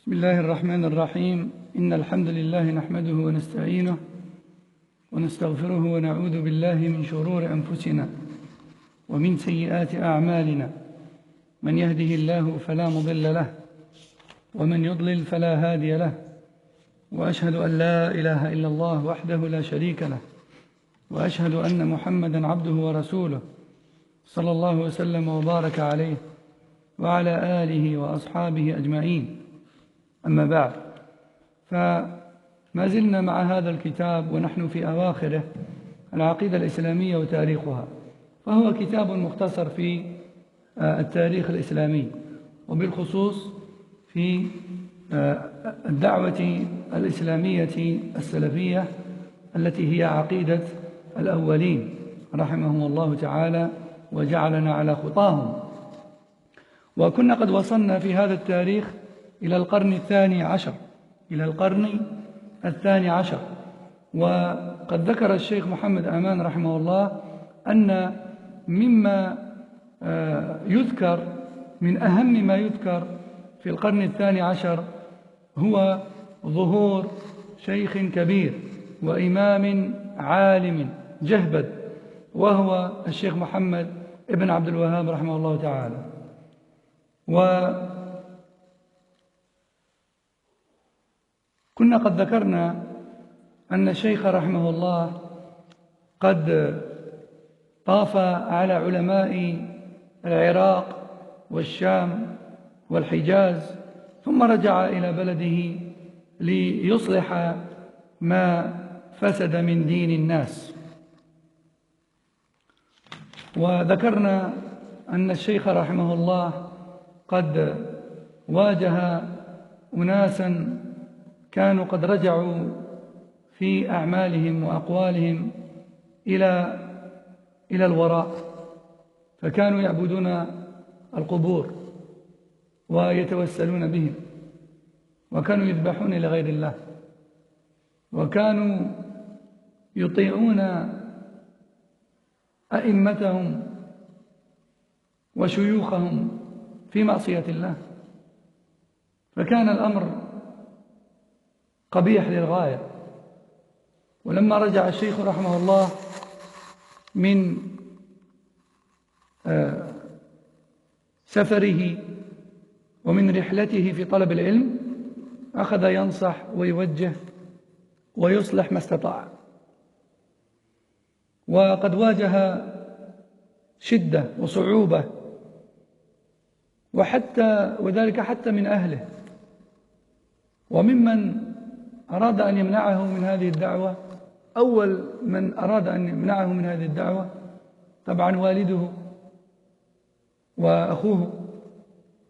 بسم الله الرحمن الرحيم. إن الحمد لله نحمده ونستعينه ونستغفره ونعوذ بالله من شرور أنفسنا ومن سيئات أعمالنا، من يهده الله فلا مضل له ومن يضلل فلا هادي له، وأشهد أن لا إله إلا الله وحده لا شريك له، وأشهد أن محمدا عبده ورسوله صلى الله وسلم وبارك عليه وعلى آله وأصحابه أجمعين. أما بعد، فما زلنا مع هذا الكتاب ونحن في أواخره، العقيدة الإسلامية وتاريخها، فهو كتاب مختصر في التاريخ الإسلامي، وبالخصوص في الدعوة الإسلامية السلفية التي هي عقيدة الأولين رحمهم الله تعالى وجعلنا على خطاهم. وكنا قد وصلنا في هذا التاريخ إلى القرن الثاني عشر، وقد ذكر الشيخ محمد أمان رحمه الله أن مما يذكر من أهم ما يذكر في القرن الثاني عشر هو ظهور شيخ كبير وإمام عالم جهبذ، وهو الشيخ محمد ابن عبد الوهاب رحمه الله تعالى. كنا قد ذكرنا أن الشيخ رحمه الله قد طاف على علماء العراق والشام والحجاز، ثم رجع إلى بلده ليصلح ما فسد من دين الناس. وذكرنا أن الشيخ رحمه الله قد واجه أناسا كانوا قد رجعوا في أعمالهم وأقوالهم إلى الوراء، فكانوا يعبدون القبور ويتوسلون بهم، وكانوا يذبحون لغير الله، وكانوا يطيعون أئمتهم وشيوخهم في معصية الله، فكان الأمر قبيح للغاية. ولما رجع الشيخ رحمه الله من سفره ومن رحلته في طلب العلم، أخذ ينصح ويوجه ويصلح ما استطاع، وقد واجه شدة وصعوبة، وذلك حتى من أهله وممن أراد أن يمنعه من هذه الدعوة. أول من أراد أن يمنعه من هذه الدعوة طبعا والده وأخوه،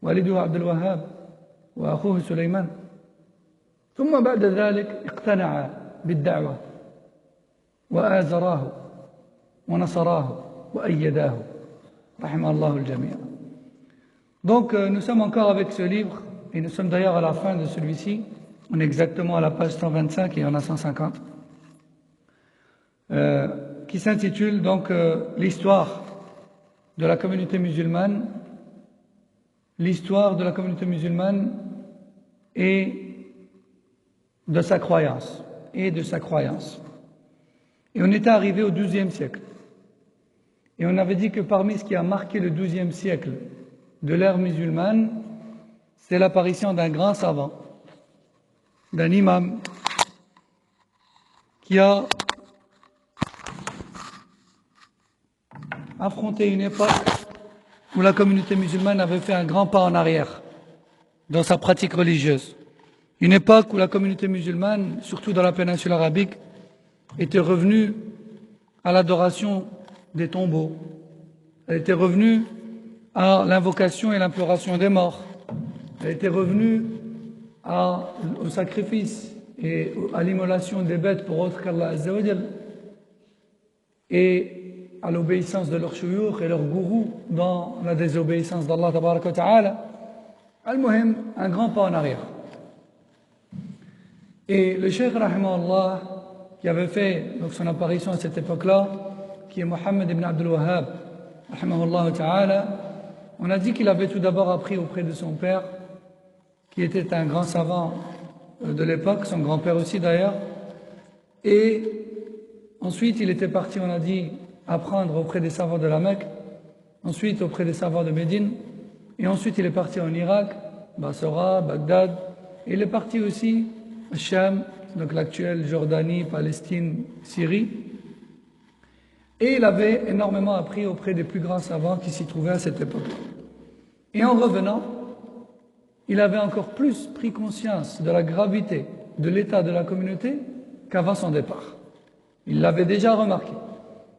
والده عبد الوهاب وأخوه سليمان، ثم بعد ذلك اقتنع بالدعوة وآزراه ونصراه وأيداه رحمه الله الجميع. Donc nous sommes encore avec ce livre, et nous sommes d'ailleurs à la fin de celui-ci. On est exactement à la page 125 et on a 150, qui s'intitule donc l'histoire de la communauté musulmane, et de sa croyance. Et on était arrivé au XIIe siècle. Et on avait dit que parmi ce qui a marqué le XIIe siècle de l'ère musulmane, c'est l'apparition d'un grand savant, d'un imam qui a affronté une époque où la communauté musulmane avait fait un grand pas en arrière dans sa pratique religieuse. Une époque où la communauté musulmane, surtout dans la péninsule arabique, était revenue à l'adoration des tombeaux. Elle était revenue à l'invocation et l'imploration des morts. Elle était revenue au sacrifice et à l'immolation des bêtes pour autre qu'Allah Azza wa Jal, et à l'obéissance de leurs shuyukh et leurs gourous dans la désobéissance d'Allah Tabaraka wa Ta'ala. Al-Muhim, un grand pas en arrière. Et le Cheikh rahimahullah, qui avait fait donc son apparition à cette époque-là, qui est Mohammed ibn Abdul Wahhab rahimahullah Ta'ala, on a dit qu'il avait tout d'abord appris auprès de son père, qui était un grand savant de l'époque, son grand-père aussi d'ailleurs. Et ensuite, il était parti, on a dit, apprendre auprès des savants de la Mecque, ensuite auprès des savants de Médine, et ensuite il est parti en Irak, Bassora, Bagdad, et il est parti aussi à Cham, donc l'actuelle Jordanie, Palestine, Syrie. Et il avait énormément appris auprès des plus grands savants qui s'y trouvaient à cette époque. Et en revenant, il avait encore plus pris conscience de la gravité de l'état de la communauté qu'avant son départ. Il l'avait déjà remarqué.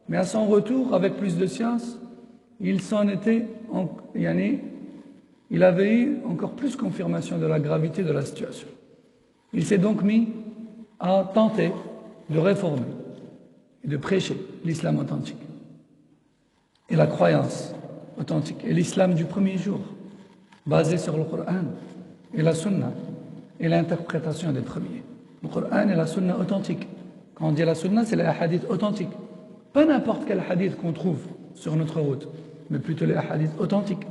Mais à son retour, avec plus de science, il avait eu encore plus confirmation de la gravité de la situation. Il s'est donc mis à tenter de réformer et de prêcher l'islam authentique et la croyance authentique et l'islam du premier jour, basé sur le Coran et la Sunna et l'interprétation des premiers. Le Coran et la Sunna authentique. Quand on dit la Sunna, c'est les hadiths authentiques. Pas n'importe quel hadith qu'on trouve sur notre route, mais plutôt les hadiths authentiques.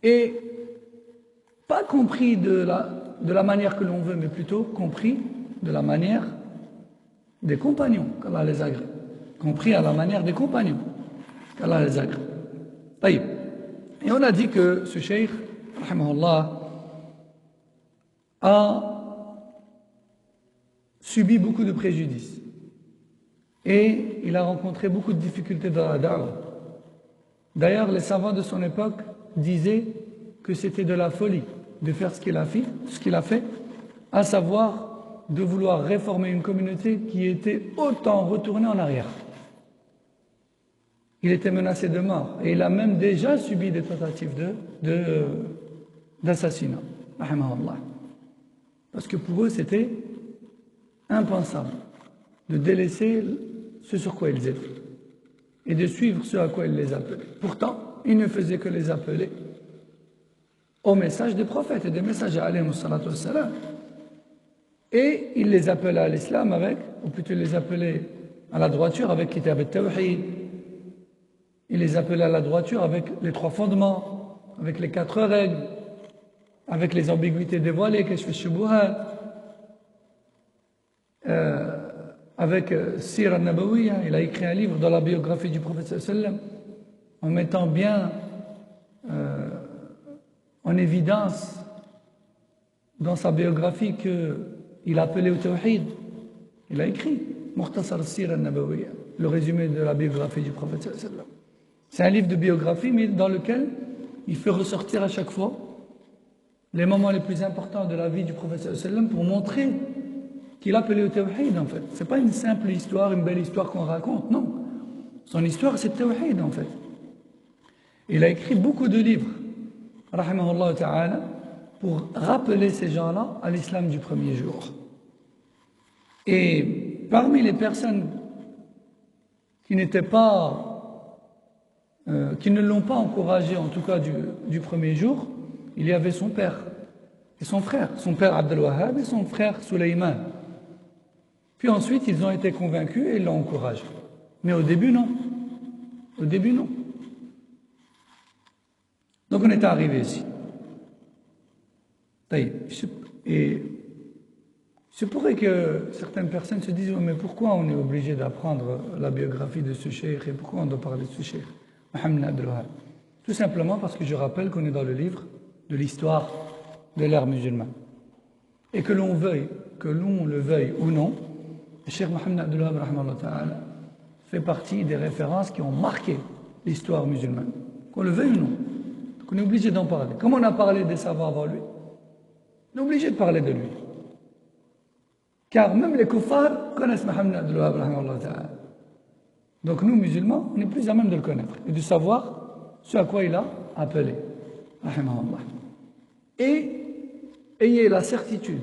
Et pas compris de la manière que l'on veut, mais plutôt compris de la manière des compagnons qu'Allah les agrée. Compris à la manière des compagnons qu'Allah les agrée. Et on a dit que ce cheikh, rahimahullah, a subi beaucoup de préjudices. Et il a rencontré beaucoup de difficultés dans la da'wah. D'ailleurs, les savants de son époque disaient que c'était de la folie de faire ce qu'il a fait, à savoir de vouloir réformer une communauté qui était autant retournée en arrière. Il était menacé de mort et il a même déjà subi des tentatives d'assassinat. Parce que pour eux, c'était impensable de délaisser ce sur quoi ils étaient et de suivre ce à quoi ils les appelaient. Pourtant, ils ne faisaient que les appeler au message des prophètes et des messagers, alayhimus salatu wassalam. Et ils les appelaient à l'islam avec, ou plutôt les appelaient à la droiture avec Kitab al-Tawhid. Ils les appelaient à la droiture avec les 3 fondements, avec les 4 règles, avec les ambiguïtés dévoilées, Kashf al-Shubuhat, avec Sira al-Nabawiyya. Il a écrit un livre dans la biographie du prophète sallallahu alayhi wa sallam, en mettant bien en évidence dans sa biographie qu'il appelait au Tawhid. Il a écrit Mukhtasar al-Sira al-Nabawiyya, le résumé de la biographie du prophète sallallahu alayhi wa sallam. C'est un livre de biographie, mais dans lequel il fait ressortir à chaque fois les moments les plus importants de la vie du prophète sallallahu alayhi wa sallam pour montrer qu'il appelait au Tawhid, en fait. C'est pas une simple histoire, une belle histoire qu'on raconte, non. Son histoire, c'est le Tawhid, en fait. Il a écrit beaucoup de livres, rahimahullah ta'ala, pour rappeler ces gens-là à l'islam du premier jour. Et parmi les personnes qui n'étaient pas, qui ne l'ont pas encouragé, en tout cas du premier jour, il y avait son père et son frère, son père Abdel Wahhab et son frère Suleyman. Puis ensuite, ils ont été convaincus et ils l'ont encouragé. Mais au début, non. Au début, non. Donc on est arrivé ici. Et c'est pourrait que certaines personnes se disent mais pourquoi on est obligé d'apprendre la biographie de ce cheikh et pourquoi on doit parler de ce cheikh Mohammed Abdel Wahhab? Tout simplement parce que je rappelle qu'on est dans le livre de l'histoire de l'ère musulmane. Et que l'on le veuille ou non, le cheikh Mohammed Abdel Wahhab rahimahullah ta'ala fait partie des références qui ont marqué l'histoire musulmane. Qu'on le veuille ou non. Donc on est obligé d'en parler. Comme on a parlé des savants avant lui, on est obligé de parler de lui. Car même les kuffars connaissent Mohammed Abdel Wahhab rahimahullah ta'ala. Donc nous, musulmans, on est plus à même de le connaître et de savoir ce à quoi il a appelé. Rahimahullah. Et ayez la certitude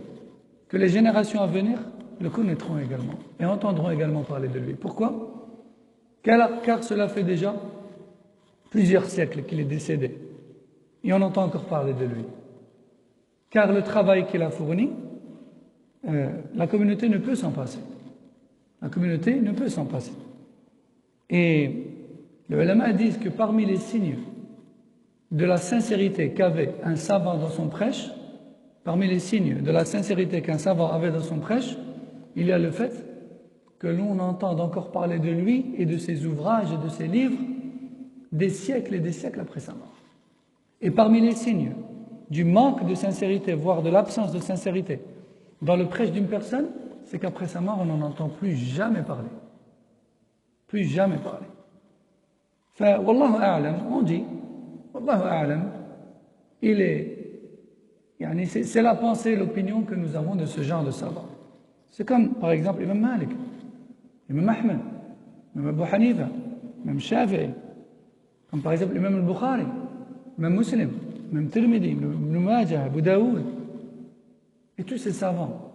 que les générations à venir le connaîtront également et entendront également parler de lui. Pourquoi? Car cela fait déjà plusieurs siècles qu'il est décédé et on entend encore parler de lui. Car le travail qu'il a fourni, la communauté ne peut s'en passer. La communauté ne peut s'en passer. Et les ulama disent que parmi les signes de la sincérité qu'avait un savant dans son prêche, parmi les signes de la sincérité qu'un savant avait dans son prêche, il y a le fait que l'on entende encore parler de lui et de ses ouvrages et de ses livres des siècles et des siècles après sa mort. Et parmi les signes du manque de sincérité, voire de l'absence de sincérité dans le prêche d'une personne, c'est qu'après sa mort, on n'en entend plus jamais parler. Plus jamais parler. Wallahu a'lam, on dit, Wallahu a'lam, c'est la pensée, l'opinion que nous avons de ce genre de savants. C'est comme, par exemple, Imam Malik, Imam Ahmed, Imam Abu Hanifa, Imam Shafi'i, comme par exemple Imam al-Bukhari, Imam Muslim, Imam Tirmidhi, Ibn Majah, Abu Daoud, et tous ces savants,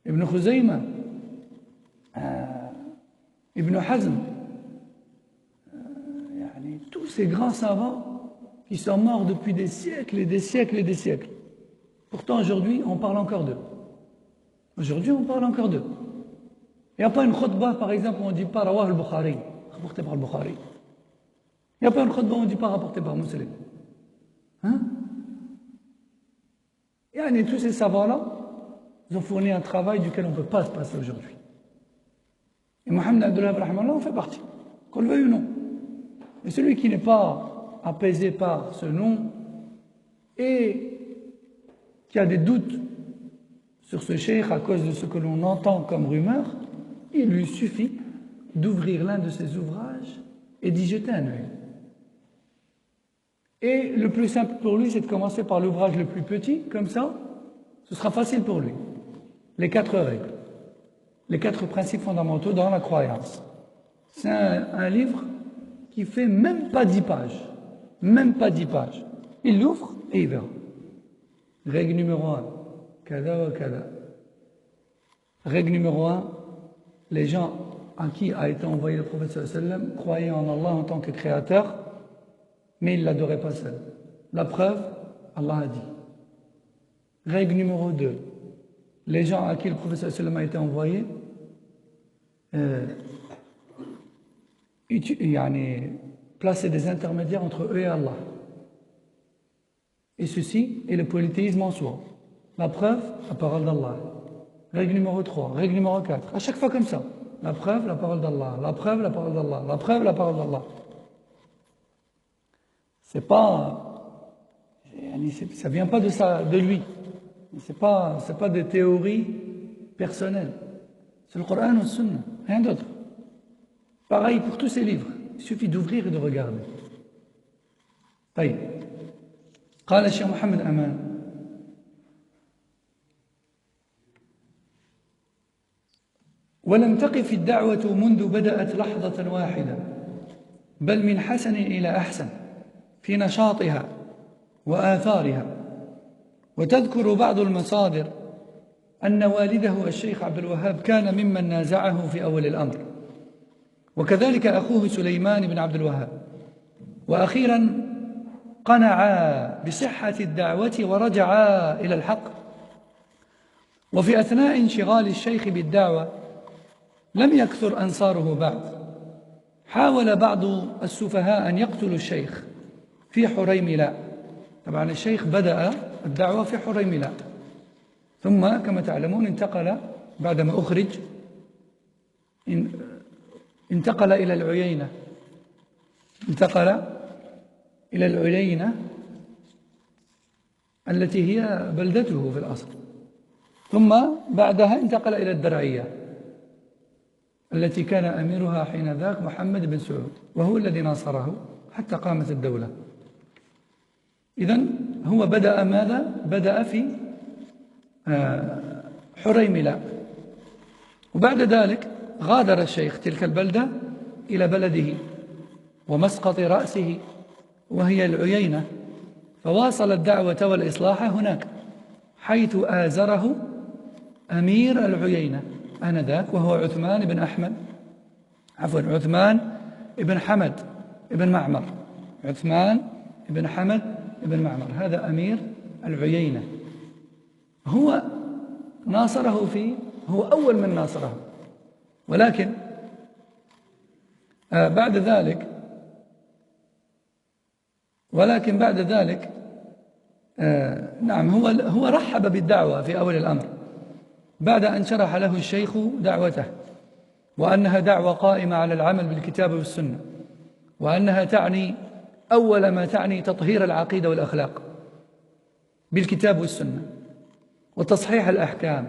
Ibn Khuzayma, Ibn Hazm, tous ces grands savants qui sont morts depuis des siècles et des siècles et des siècles. Pourtant, aujourd'hui, on parle encore d'eux. Aujourd'hui, on parle encore d'eux. Il n'y a pas une khutbah, par exemple, où on ne dit pas Rawah al-Bukhari, rapporté par al-Bukhari. Il n'y a pas une khutbah où on ne dit pas rapporté par Muslim. Hein? Et tous ces savants-là, ils ont fourni un travail duquel on ne peut pas se passer aujourd'hui. Et Mohamed Abdullah en fait partie, qu'on le veuille ou non. Et celui qui n'est pas apaisé par ce nom et qui a des doutes sur ce cheikh à cause de ce que l'on entend comme rumeur, il lui suffit d'ouvrir l'un de ses ouvrages et d'y jeter un œil. Et le plus simple pour lui, c'est de commencer par l'ouvrage le plus petit, comme ça, ce sera facile pour lui. Les 4 règles, les 4 principes fondamentaux dans la croyance. C'est un livre qui fait même pas 10 pages. Même pas 10 pages. Il l'ouvre et il verra. Règle numéro 1, kada wa kada. Règle numéro 1, les gens à qui a été envoyé le prophète sallallahu alayhi wa sallam croyaient en Allah en tant que créateur, mais ils ne l'adoraient pas seul. La preuve, Allah a dit. Règle numéro 2, les gens à qui le prophète sallallahu alayhi wa sallam a été envoyé placer des intermédiaires entre eux et Allah. Et ceci est le polythéisme en soi. La preuve, la parole d'Allah. Règle numéro 3, règle numéro 4. À chaque fois comme ça. La preuve, la parole d'Allah. La preuve, la parole d'Allah. La preuve, la parole d'Allah. C'est pas... Ça vient pas de lui. C'est pas des théories personnelles. C'est le Coran ou le Sunna. Rien d'autre. Pareil pour tous ces livres. Il suffit d'ouvrir et de regarder. طيب. قال الشيخ محمد أمان ولم تقف الدعوة منذ بدأت لحظة واحدة بل من حسن إلى أحسن في نشاطها وآثارها وتذكر بعض المصادر أن والده الشيخ عبد الوهاب كان ممن نازعه في أول الأمر وكذلك أخوه سليمان بن عبد الوهاب وأخيرا قنعا بصحة الدعوة ورجعا إلى الحق وفي أثناء انشغال الشيخ بالدعوة لم يكثر أنصاره بعد حاول بعض السفهاء أن يقتلوا الشيخ في حريملاء طبعا الشيخ بدأ الدعوة في حريملاء ثم كما تعلمون انتقل بعدما أخرج انتقل إلى العيينة التي هي بلدته في الأصل ثم بعدها انتقل إلى الدرعية التي كان أميرها حينذاك محمد بن سعود وهو الذي ناصره حتى قامت الدولة. إذن هو بدأ ماذا؟ بدأ في حريملاء وبعد ذلك غادر الشيخ تلك البلدة إلى بلده ومسقط رأسه وهي العيينة فواصل الدعوة والإصلاح هناك حيث آزره أمير العيينة آنذاك وهو عثمان بن حمد بن معمر عثمان بن حمد بن معمر هذا أمير العيينة هو ناصره هو أول من ناصره ولكن بعد ذلك نعم، هو رحب بالدعوة في أول الأمر بعد أن شرح له الشيخ دعوته، وأنها دعوة قائمة على العمل بالكتاب والسنة، وأنها تعني أول ما تعني تطهير العقيدة والأخلاق بالكتاب والسنة وتصحيح الأحكام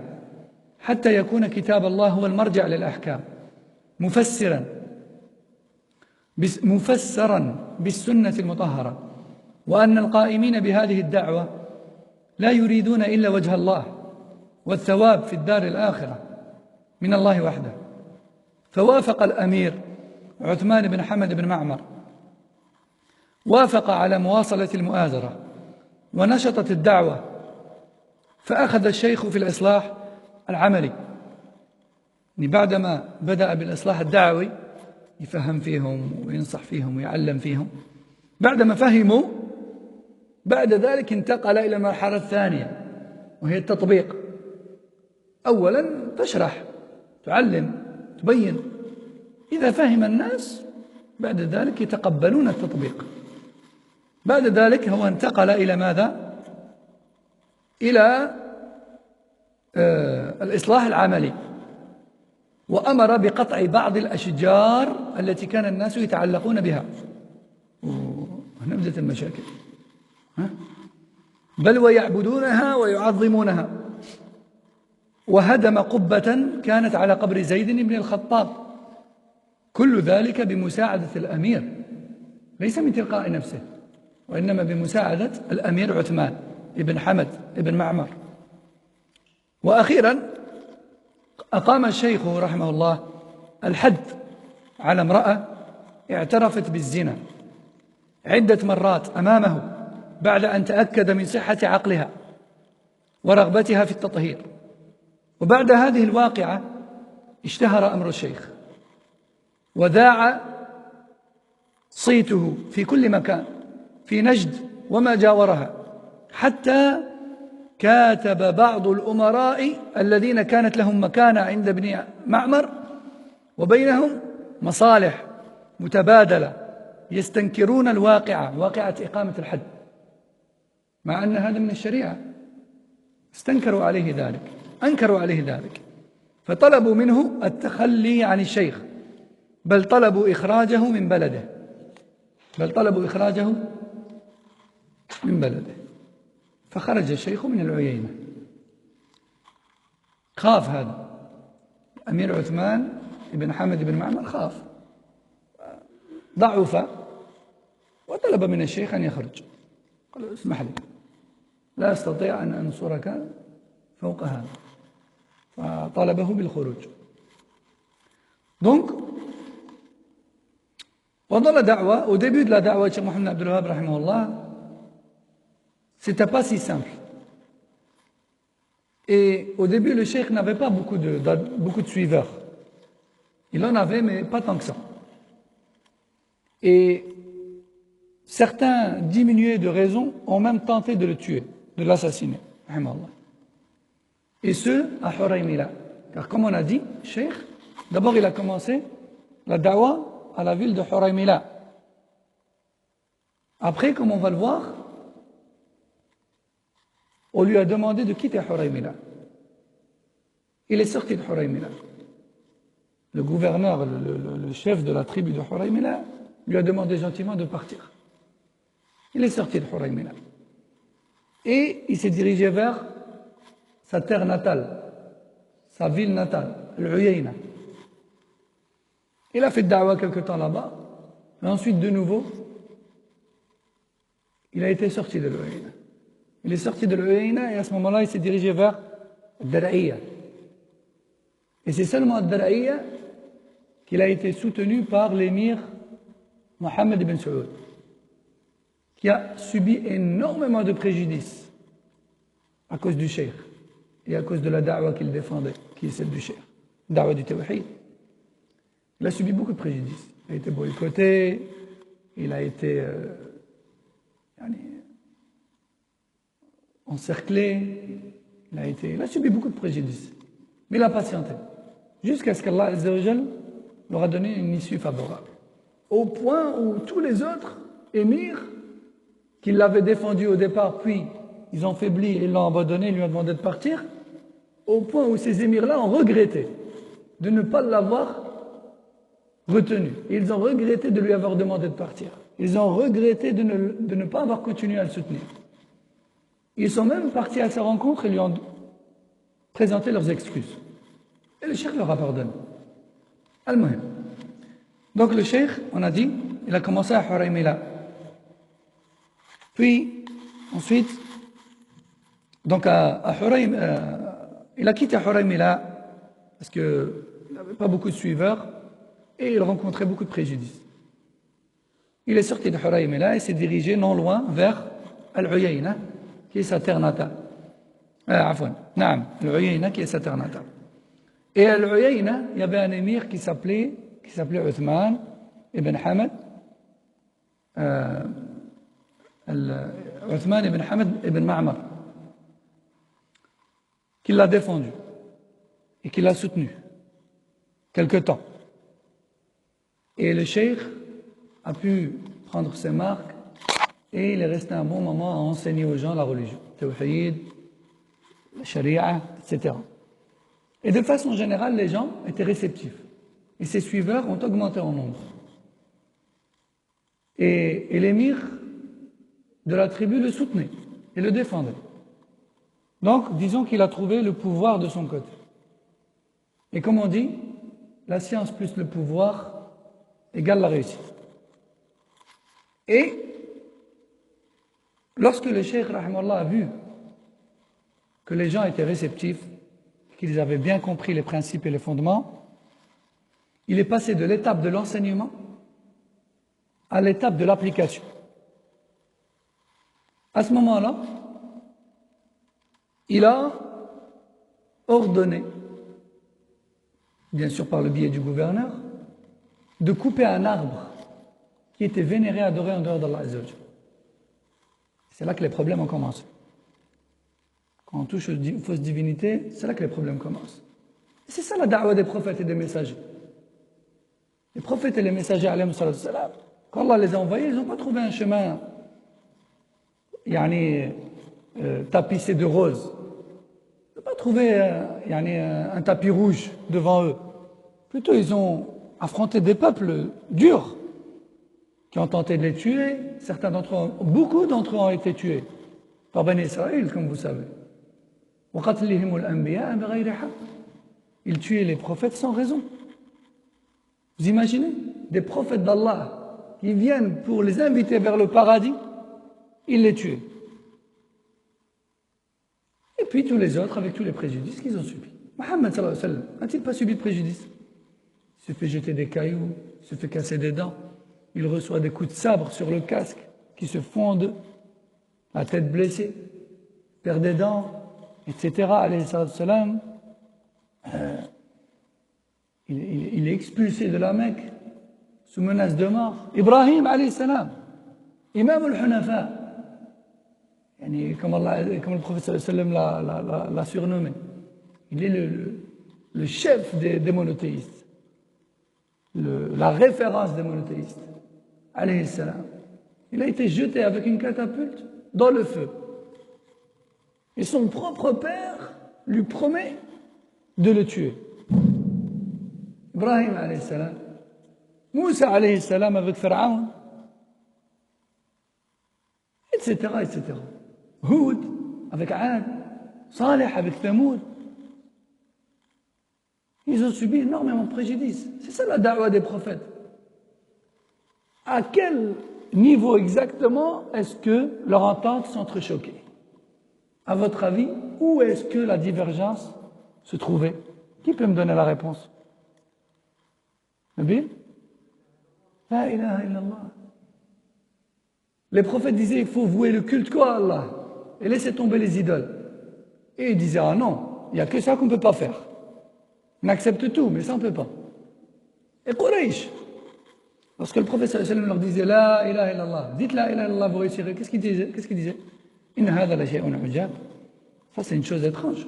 حتى يكون كتاب الله هو المرجع للأحكام، مفسرا بالسنة المطهرة، وأن القائمين بهذه الدعوة لا يريدون إلا وجه الله والثواب في الدار الآخرة من الله وحده. فوافق الأمير عثمان بن حمد بن معمر، وافق على مواصلة المؤازرة ونشطت الدعوة، فأخذ الشيخ في الإصلاح العملي. بعدما بدأ بالإصلاح الدعوي يفهم فيهم وينصح فيهم ويعلم فيهم، بعدما فهموا بعد ذلك انتقل إلى المرحلة الثانية وهي التطبيق. أولا تشرح، تعلم، تبين، إذا فهم الناس بعد ذلك يتقبلون التطبيق. بعد ذلك هو انتقل إلى ماذا؟ إلى الإصلاح العملي، وأمر بقطع بعض الأشجار التي كان الناس يتعلقون بها. ونبدأت المشاكل، بل ويعبدونها ويعظمونها. وهدم قبة كانت على قبر زيد بن الخطاب، كل ذلك بمساعدة الأمير، ليس من تلقاء نفسه، وإنما بمساعدة الأمير عثمان بن حمد بن معمر. وأخيرا أقام الشيخ رحمه الله الحد على امرأة اعترفت بالزنا عدة مرات أمامه بعد أن تأكد من صحة عقلها ورغبتها في التطهير. وبعد هذه الواقعة اشتهر أمر الشيخ وذاع صيته في كل مكان في نجد وما جاورها، حتى كاتب بعض الأمراء الذين كانت لهم مكانة عند ابن معمر وبينهم مصالح متبادلة يستنكرون الواقعة، واقعة إقامة الحد، مع أن هذا من الشريعة، استنكروا عليه ذلك، أنكروا عليه ذلك، فطلبوا منه التخلي عن الشيخ، بل طلبوا إخراجه من بلده. فخرج الشيخ من العيينة. خاف هذا أمير عثمان بن حمد بن معمر، خاف، ضعف، وطلب من الشيخ أن يخرج. قال اسمح لي، لا أستطيع أن أنصرك فوق هذا، فطالبه بالخروج. Donc, pendant la da'wah, au début de la da'wah de Cheikh Mohammed Abdul Wahhab rahimahullah, c'était pas si simple. Et au début, le cheikh n'avait pas beaucoup de suiveurs. Il en avait, mais pas tant que ça. Et certains diminués de raison ont même tenté de le tuer, de l'assassiner. Et ce, à Huraymila. Car comme on a dit, cheikh, d'abord il a commencé la da'wah à la ville de Huraymila. Après, comme on va le voir, on lui a demandé de quitter Huraymila. Il est sorti de Huraymila. Le gouverneur, le chef de la tribu de Huraymila, lui a demandé gentiment de partir. Il est sorti de Huraymila. Et il s'est dirigé vers sa terre natale, sa ville natale, l'Uyayna. Il a fait da'wah quelque temps là-bas, et ensuite de nouveau, il a été sorti de l'Uyayna. Il est sorti de l'Uyayna et à ce moment-là, il s'est dirigé vers Dar'iyya. Et c'est seulement à Dar'iyya qu'il a été soutenu par l'émir Mohammed ibn Saoud, qui a subi énormément de préjudice à cause du cheikh et à cause de la da'wah qu'il défendait, qui est celle du cheikh, da'wah du tawhid. Il a subi beaucoup de préjudice. Il a été boycotté, il a été encerclé, il a subi beaucoup de préjudice. Mais il a patienté, jusqu'à ce qu'Allah Azza wa Jal leur a donné une issue favorable. Au point où tous les autres émirs qui l'avaient défendu au départ, puis ils ont faibli, ils l'ont abandonné, ils lui ont demandé de partir, au point où ces émirs-là ont regretté de ne pas l'avoir retenu. Et ils ont regretté de lui avoir demandé de partir. Ils ont regretté de ne pas avoir continué à le soutenir. Ils sont même partis à sa rencontre et lui ont présenté leurs excuses. Et le cheikh leur a pardonné. Al-Muhim. Donc le cheikh, on a dit, il a commencé à Huraymila. Puis, ensuite, donc à Huraym, il a quitté Huraymila parce qu'il n'avait pas beaucoup de suiveurs et il rencontrait beaucoup de préjudices. Il est sorti de Huraymila et s'est dirigé non loin vers Al-Uyayna, qui est sa terre natale. Afwan, Naam, Al-Uyayna qui est sa terre natale. Et à Al-Uyayna, il y avait un émir qui s'appelait Uthman ibn Hamad. Uthman ibn Hamad ibn Ma'mar, qui l'a défendu et qui l'a soutenu quelque temps. Et le cheikh a pu prendre ses marques et il est resté un bon moment à enseigner aux gens la religion, Tawhid, la Sharia, etc. Et de façon générale, les gens étaient réceptifs. Et ses suiveurs ont augmenté en nombre. Et l'émir de la tribu le soutenait et le défendait. Donc, disons qu'il a trouvé le pouvoir de son côté. Et comme on dit, la science plus le pouvoir égale la réussite. Et lorsque le cheikh rahimallah a vu que les gens étaient réceptifs, qu'ils avaient bien compris les principes et les fondements, il est passé de l'étape de l'enseignement à l'étape de l'application. À ce moment-là, il a ordonné, bien sûr par le biais du gouverneur, de couper un arbre qui était vénéré, adoré en dehors d'Allah Azza wa Jalla. C'est là que les problèmes ont commencé. Quand on touche aux fausses divinités, c'est là que les problèmes commencent. Et c'est ça la da'wa des prophètes et des messagers. Les prophètes et les messagers, alayhi salam, quand Allah les a envoyés, ils n'ont pas trouvé un chemin tapissé de roses. Ils n'ont pas trouvé un tapis rouge devant eux. Plutôt, ils ont affronté des peuples durs qui ont tenté de les tuer. Beaucoup d'entre eux ont été tués par Bani Israël, comme vous savez. Ils tuaient les prophètes sans raison. Vous imaginez? Des prophètes d'Allah qui viennent pour les inviter vers le paradis, ils les tuaient. Et puis tous les autres avec tous les préjudices qu'ils ont subis. Mohammed sallallahu alayhi wa sallam n'a-t-il pas subi de préjudice? Il se fait jeter des cailloux, il se fait casser des dents, il reçoit des coups de sabre sur le casque qui se fondent, la tête blessée, perd des dents, etc. Alayhi salam. Il est expulsé de la Mecque sous menace de mort. Ibrahim alayhi salam, imam al-Hunafa, comme le prophète sallam l'a surnommé. Il est le chef des monothéistes, la référence des monothéistes, alayhi salam. Il a été jeté avec une catapulte dans le feu. Et son propre père lui promet de le tuer. Ibrahim alayhi salam, Moussa alayhi salam avec Pharaon, etc., etc. Houd avec Ad, Saleh avec Thamoud. Ils ont subi énormément de préjudices. C'est ça la da'wa des prophètes. À quel niveau exactement est-ce que leurs ententes s'entrechoquaient? À votre avis, où est-ce que la divergence se trouvait? Qui peut me donner la réponse? Nabil? La ilaha illallah. Les prophètes disaient il faut vouer le culte qu'à Allah et laisser tomber les idoles. Et ils disaient ah non, il n'y a que ça qu'on ne peut pas faire. On accepte tout, mais ça on ne peut pas. Et Quraysh, lorsque le prophète sallallahu alayhi wa sallam leur disait la ilaha illallah, dites la ilaha illallah, vous réussirez, qu'est-ce qu'il disait? Inna hadha la shay'un ujab. Ça c'est une chose étrange.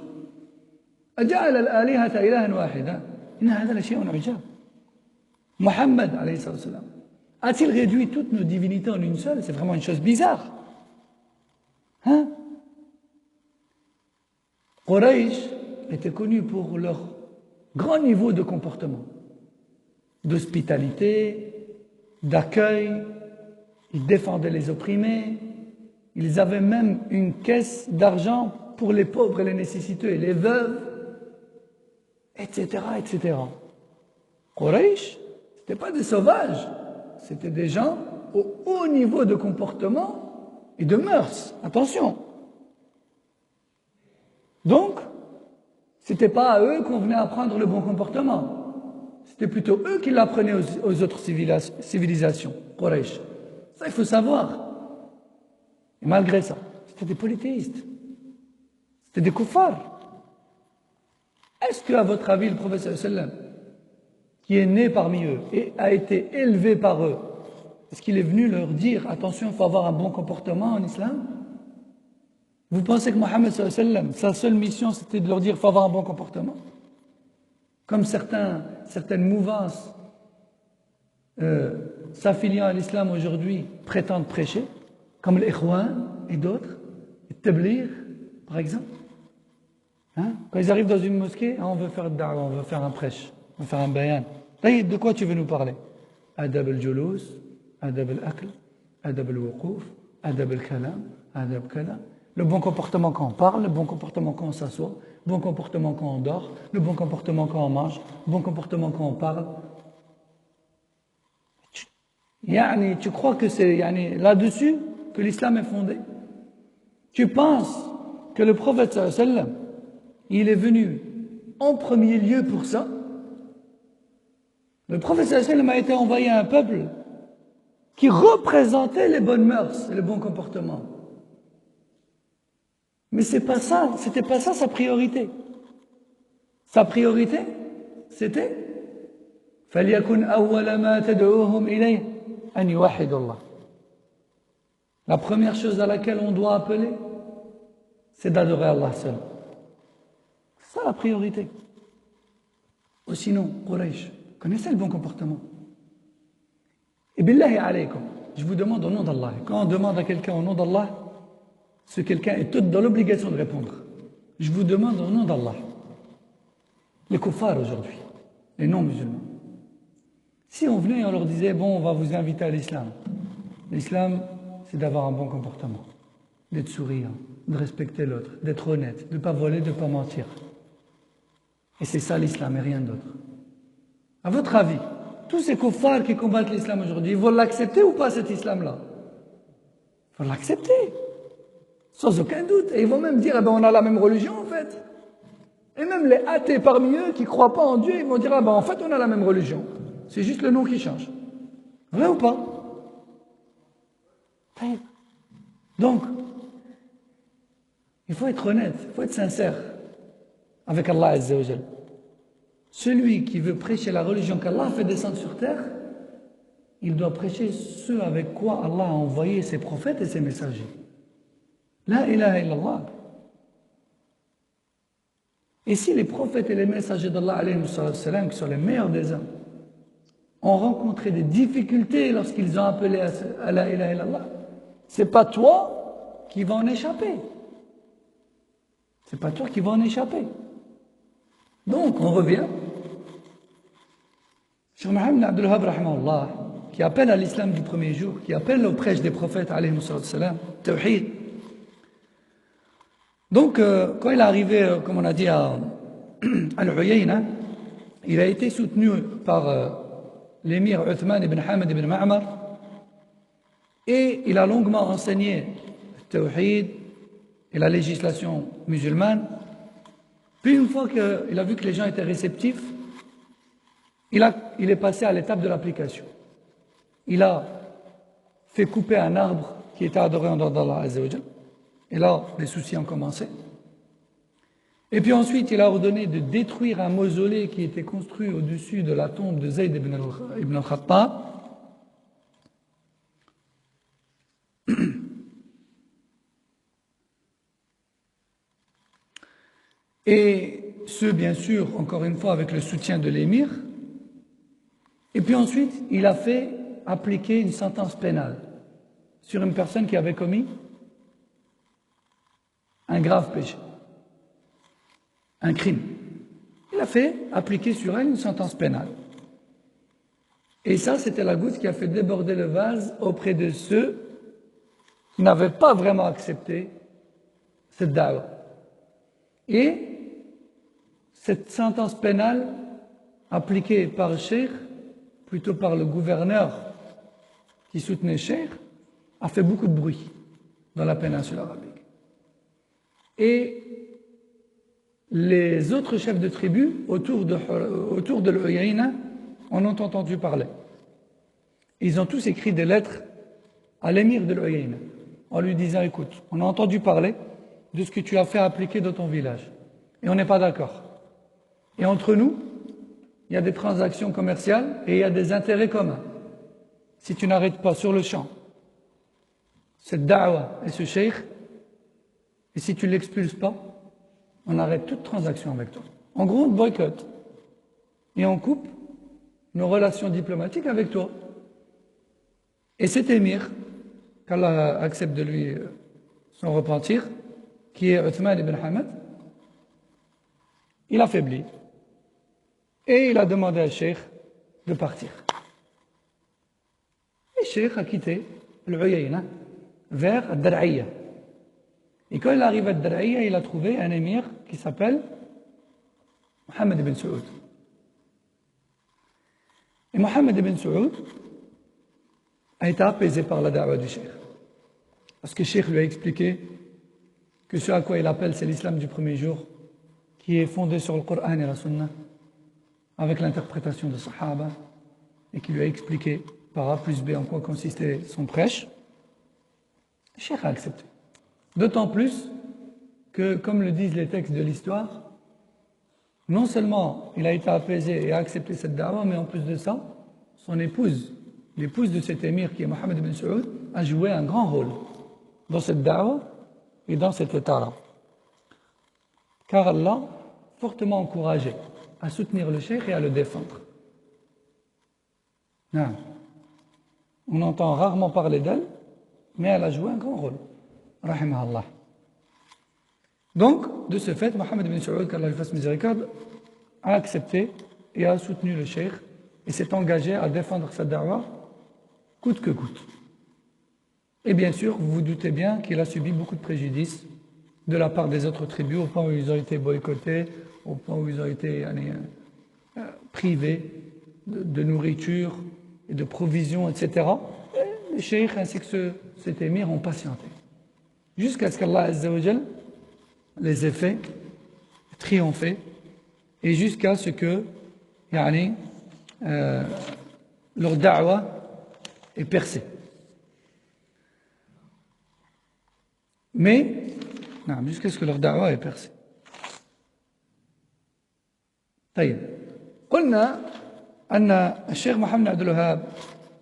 Aja'ala al-alihata ilahan wahida. Inna hadha la shay'un ujab. Mohammed alayhi salam a-t-il réduit toutes nos divinités en une seule? C'est vraiment une chose bizarre. Hein? Quraysh était connu pour leur grand niveau de comportement, d'hospitalité, d'accueil. Ils défendaient les opprimés. Ils avaient même une caisse d'argent pour les pauvres et les nécessiteux et les veuves, etc., etc. Quraysh, ce n'étaient pas des sauvages, c'était des gens au haut niveau de comportement et de mœurs. Attention. Donc, ce n'était pas à eux qu'on venait apprendre le bon comportement. C'était plutôt eux qui l'apprenaient aux autres civilisations, Quraysh. Ça, il faut savoir. Et malgré ça, c'était des polythéistes. C'était des kuffars. Est-ce qu'à votre avis, le prophète sallallahu alayhi wa sallam, qui est né parmi eux et a été élevé par eux, est-ce qu'il est venu leur dire, attention, il faut avoir un bon comportement en islam? Vous pensez que Mohammed sallallahu alayhi wa sallam, sa seule mission, c'était de leur dire, il faut avoir un bon comportement? Comme certaines mouvances s'affiliant à l'islam aujourd'hui prétendent prêcher, comme l'Ikhwan et d'autres, le Tabligh, par exemple. Hein? Quand ils arrivent dans une mosquée, on veut faire da'wa, on veut faire un prêche, on veut faire un bayan. De quoi tu veux nous parler? Adab al-julus, adab al-akl, adab al-wuquf, adab al-kalam, adab kalam. Le bon comportement quand on parle, le bon comportement quand on s'assoit, le bon comportement quand on dort, le bon comportement quand on mange, le bon comportement quand on parle. Tu crois que c'est là-dessus que l'islam est fondé? Tu penses que le prophète sallallahu alayhi wa sallam, il est venu en premier lieu pour ça? Le prophète sallallahu alayhi wa sallam a été envoyé à un peuple qui représentait les bonnes mœurs et le bon comportement. Mais c'était pas ça sa priorité. Sa priorité, c'était فَلْيَكُنْ أَوَّلَ مَا تَدْعُوهُمْ إِلَيْهِ أَنْ يُوَحِّدُوا اللَّهَ. La première chose à laquelle on doit appeler, c'est d'adorer Allah seul. C'est ça la priorité. Ou sinon, Quraysh connaissait le bon comportement. Et billahi alaykum, je vous demande au nom d'Allah. Quand on demande à quelqu'un au nom d'Allah, ce quelqu'un est tout dans l'obligation de répondre. Je vous demande au nom d'Allah. Les kuffars aujourd'hui, les non-musulmans. Si on venait et on leur disait, bon, on va vous inviter à l'islam. L'islam, c'est d'avoir un bon comportement, d'être souriant, de respecter l'autre, d'être honnête, de ne pas voler, de ne pas mentir. Et c'est ça l'islam et rien d'autre. À votre avis, tous ces kuffars qui combattent l'islam aujourd'hui, ils vont l'accepter ou pas cet islam-là? Ils vont l'accepter, sans aucun doute. Et ils vont même dire, eh ben, on a la même religion en fait. Et même les athées parmi eux qui ne croient pas en Dieu, ils vont dire, ah ben, en fait on a la même religion. C'est juste le nom qui change. Vrai ou pas? Donc, il faut être honnête, il faut être sincère avec Allah Azza wa Jal. Celui qui veut prêcher la religion qu'Allah fait descendre sur terre, il doit prêcher ce avec quoi Allah a envoyé ses prophètes et ses messagers. La ilaha illallah. Et si les prophètes et les messagers d'Allah, alayhi salam, qui sont les meilleurs des hommes, ont rencontré des difficultés lorsqu'ils ont appelé à la ilaha illallah, c'est pas toi qui vas en échapper. C'est pas toi qui vas en échapper. Donc, on revient. Cheikh Mohammed Abdul Wahhab, rahimahullah, qui appelle à l'islam du premier jour, qui appelle au prêche des prophètes, alayhi salam, tawhid. Donc, quand il est arrivé, comme on a dit, à Al-Uyayna, il a été soutenu par l'émir Uthman ibn Hamad ibn Ma'mar, et il a longuement enseigné le tawhid et la législation musulmane. Puis une fois qu'il a vu que les gens étaient réceptifs, il est passé à l'étape de l'application. Il a fait couper un arbre qui était adoré en dehors d'Allah Azza wa Jal. Et là, les soucis ont commencé. Et puis ensuite, il a ordonné de détruire un mausolée qui était construit au-dessus de la tombe de Zayd ibn al-Khattab. Et ce, bien sûr, encore une fois, avec le soutien de l'émir. Et puis ensuite, il a fait appliquer une sentence pénale sur une personne qui avait commis un grave péché. un crime. Il a fait appliquer sur elle une sentence pénale. Et ça, c'était la goutte qui a fait déborder le vase auprès de ceux qui n'avaient pas vraiment accepté cette da'wa. Et cette sentence pénale appliquée par le cheikh, plutôt par le gouverneur qui soutenait le cheikh, a fait beaucoup de bruit dans la péninsule arabique. Et les autres chefs de tribus autour de l'Uyayna en ont entendu parler. Ils ont tous écrit des lettres à l'émir de l'Uyayna en lui disant: écoute, on a entendu parler de ce que tu as fait appliquer dans ton village et on n'est pas d'accord. Et entre nous, il y a des transactions commerciales et il y a des intérêts communs. Si tu n'arrêtes pas sur le champ cette da'wa et ce cheikh, et si tu ne l'expulses pas, on arrête toute transaction avec toi. En gros, on te boycotte. Et on coupe nos relations diplomatiques avec toi. Et cet émir, qu'Allah accepte de lui son repentir, qui est Uthman ibn Hamad, il a faibli. Et il a demandé à Cheikh de partir. Et Cheikh a quitté l'Uyayna vers Ad-Dar'iyya. Et quand il arrive à Ad-Dar'iyya, il a trouvé un émir qui s'appelle Mohammed ibn Saoud. Et Mohammed ibn Saoud a été apaisé par la da'wa du Cheikh. Parce que le Cheikh lui a expliqué que ce à quoi il appelle, c'est l'islam du premier jour, qui est fondé sur le Coran et la Sunna, avec l'interprétation de Sahaba, et qui lui a expliqué par A plus B en quoi consistait son prêche. Le Cheikh a accepté. D'autant plus que, comme le disent les textes de l'histoire, non seulement il a été apaisé et a accepté cette da'wa, mais en plus de ça, son épouse, l'épouse de cet émir qui est Mohammed ibn Saoud, a joué un grand rôle dans cette da'wa et dans cet état-là. Car Allah fortement encouragé à soutenir le cheikh et à le défendre. Non. On entend rarement parler d'elle, mais elle a joué un grand rôle. Rahimahullah. Donc, de ce fait, Mohammed ibn Saoud, qu'Allah lui fasse miséricorde, a accepté et a soutenu le cheikh et s'est engagé à défendre sa da'wa coûte que coûte. Et bien sûr, vous vous doutez bien qu'il a subi beaucoup de préjudices de la part des autres tribus, au point où ils ont été boycottés, au point où ils ont été privés de nourriture et de provisions, etc. Et les cheikh ainsi que cet émir ont patienté. Jusqu'à ce qu'Allah Azza wa Jal les ait fait triompher et jusqu'à ce que leur da'wa est percée. Mais, jusqu'à ce que leur da'wa est percée. طيب قلنا أن الشيخ محمد عبد الوهاب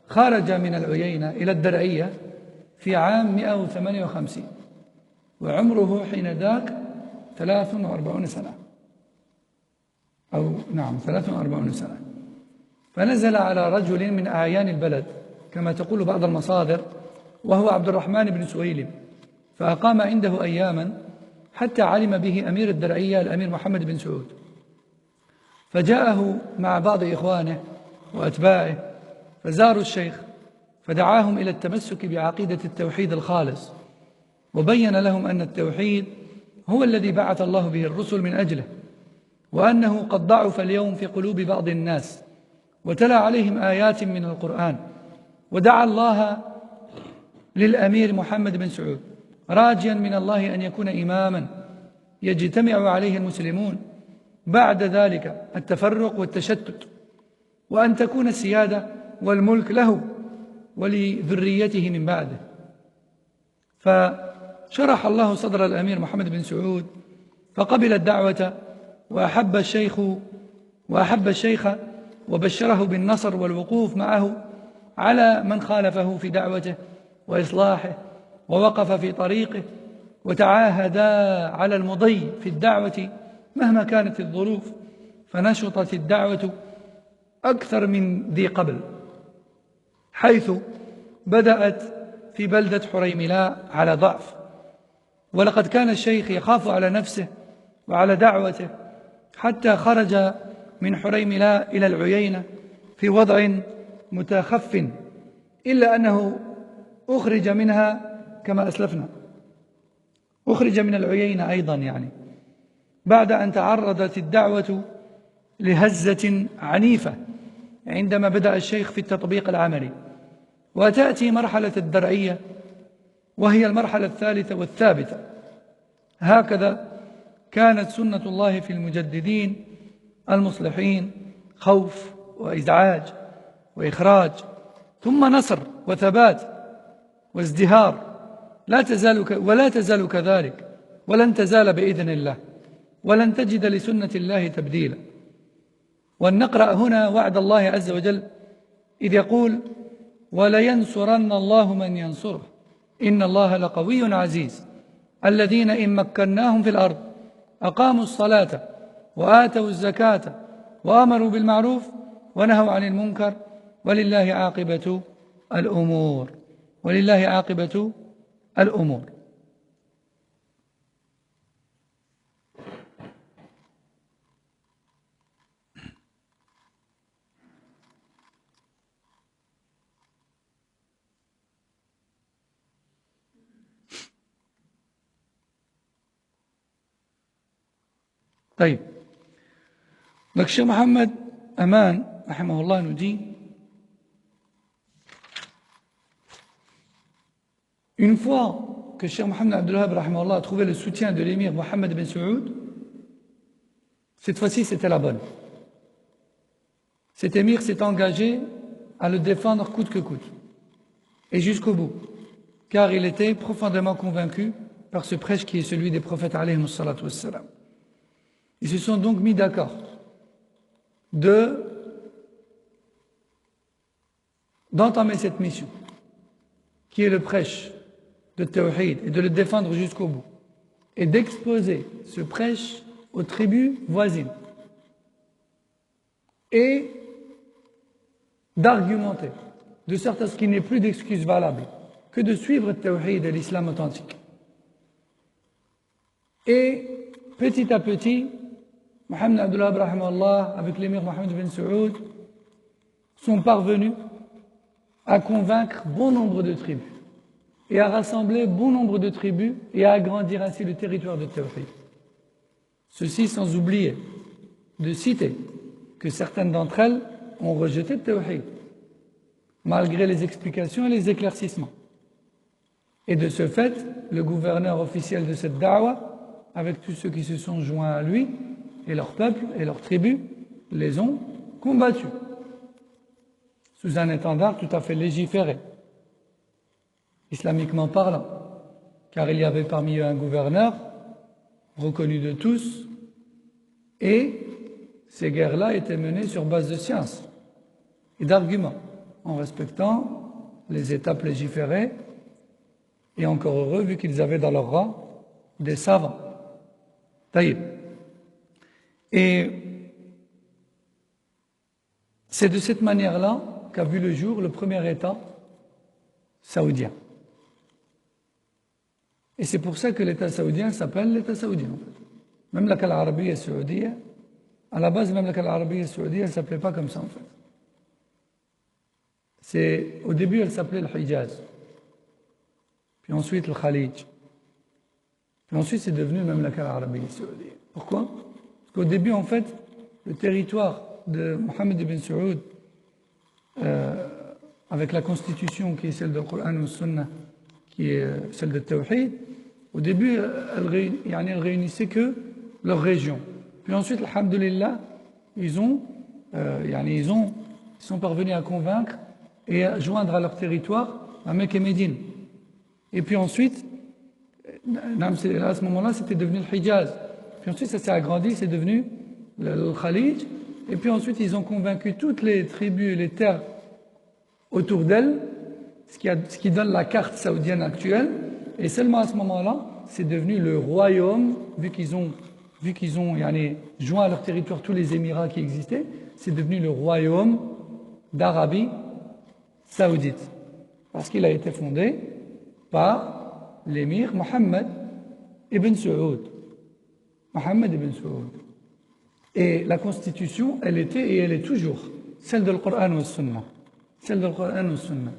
خرج من العيينة إلى الدرعية في عام 158 وعمره حين ذاك 43 سنة 43 سنة فنزل على رجل من أعيان البلد كما تقول بعض المصادر وهو عبد الرحمن بن سويلم فأقام عنده أياما حتى علم به أمير الدرعية الأمير محمد بن سعود فجاءه مع بعض إخوانه وأتباعه فزاروا الشيخ فدعاهم إلى التمسك بعقيدة التوحيد الخالص وبين لهم أن التوحيد هو الذي بعث الله به الرسل من أجله وأنه قد ضعف اليوم في قلوب بعض الناس وتلا عليهم آيات من القرآن ودعا الله للأمير محمد بن سعود راجيا من الله أن يكون إماما يجتمع عليه المسلمون بعد ذلك التفرق والتشتت وأن تكون السيادة والملك له ولذريته من بعده فشرح الله صدر الأمير محمد بن سعود فقبل الدعوة وأحب الشيخ وبشره بالنصر والوقوف معه على من خالفه في دعوته وإصلاحه ووقف في طريقه وتعاهدا على المضي في الدعوة مهما كانت الظروف فنشطت الدعوة أكثر من ذي قبل حيث بدأت في بلدة حريملاء على ضعف ولقد كان الشيخ يخاف على نفسه وعلى دعوته حتى خرج من حريملة إلى العيينة في وضع متخف، إلا أنه أخرج منها كما أسلفنا، أخرج من العيينة أيضا يعني بعد أن تعرضت الدعوة لهزة عنيفة عندما بدأ الشيخ في التطبيق العملي. وتأتي مرحلة الدرعية وهي المرحلة الثالثة والثابتة. هكذا كانت سنة الله في المجددين المصلحين: خوف وإزعاج وإخراج، ثم نصر وثبات وازدهار. ولا تزال كذلك، ولن تزال بإذن الله، ولن تجد لسنة الله تبديلا. ولنقرأ هنا وعد الله عز وجل إذ يقول: ولينصرن الله من ينصره إن الله لقوي عزيز الذين إن مكناهم في الأرض أقاموا الصلاة وآتوا الزكاة وأمروا بالمعروف ونهوا عن المنكر ولله عاقبة الأمور. ولله عاقبة الأمور. طيب. Donc Cheikh Mohammed Aman, rahimahullah, nous dit: une fois que Cheikh Mohammed Abdul Wahhab, rahimahullah, a trouvé le soutien de l'émir Mohammed ibn Saoud, cette fois-ci c'était la bonne. Cet émir s'est engagé à le défendre coûte que coûte, et jusqu'au bout, car il était profondément convaincu par ce prêche qui est celui des prophètes alayhimus salatu wassalam. Ils se sont donc mis d'accord d'entamer cette mission, qui est le prêche de Tawhid, et de le défendre jusqu'au bout, et d'exposer ce prêche aux tribus voisines, et d'argumenter, de sorte à ce qu'il n'y ait plus d'excuses valables que de suivre le Tawhid et l'islam authentique. Et petit à petit, Mohammed Abdul Wahhab, rahimahullah, avec l'émir Mohammed ibn Saoud, sont parvenus à convaincre bon nombre de tribus et à rassembler bon nombre de tribus et à agrandir ainsi le territoire de Tawhid. Ceci sans oublier de citer que certaines d'entre elles ont rejeté le Tawhid, malgré les explications et les éclaircissements. Et de ce fait, le gouverneur officiel de cette da'wa, avec tous ceux qui se sont joints à lui, et leur peuple et leurs tribus, les ont combattus sous un étendard tout à fait légiféré, islamiquement parlant, car il y avait parmi eux un gouverneur reconnu de tous, et ces guerres-là étaient menées sur base de science et d'arguments, en respectant les étapes légiférées, et encore heureux vu qu'ils avaient dans leur rang des savants. Taïb. Et c'est de cette manière-là qu'a vu le jour le premier État saoudien. Et c'est pour ça que l'État saoudien s'appelle l'État saoudien. Même la Mamlaka al-Arabiyya Saoudia, à la base, même la Mamlaka al-Arabiyya Saoudia, elle ne s'appelait pas comme ça en fait. Au début, elle s'appelait le Hijaz, puis ensuite le Khalij, puis ensuite c'est devenu même la Mamlaka al-Arabiyya Saoudia. Pourquoi? Parce qu'au début, en fait, le territoire de Mohammed ibn Saoud, avec la constitution qui est celle du Coran ou Sunnah, qui est celle de Tawhid, au début, elle réunissait que leur région. Puis ensuite, alhamdulillah, ils sont parvenus à convaincre et à joindre à leur territoire à Mecque et Médine. Et puis ensuite, à ce moment-là, c'était devenu le Hijaz. Puis ensuite, ça s'est agrandi, c'est devenu le Khalij. Et puis ensuite, ils ont convaincu toutes les tribus et les terres autour d'elles, ce qui donne la carte saoudienne actuelle. Et seulement à ce moment-là, c'est devenu le royaume, vu qu'ils ont joint à leur territoire tous les émirats qui existaient, c'est devenu le royaume d'Arabie saoudite. Parce qu'il a été fondé par l'émir Mohammed ibn Saoud. Mohammed ibn Saoud. Et la constitution, elle était et elle est toujours celle de l'Coran ou Sunna. Celle de l'Coran ou Sunna.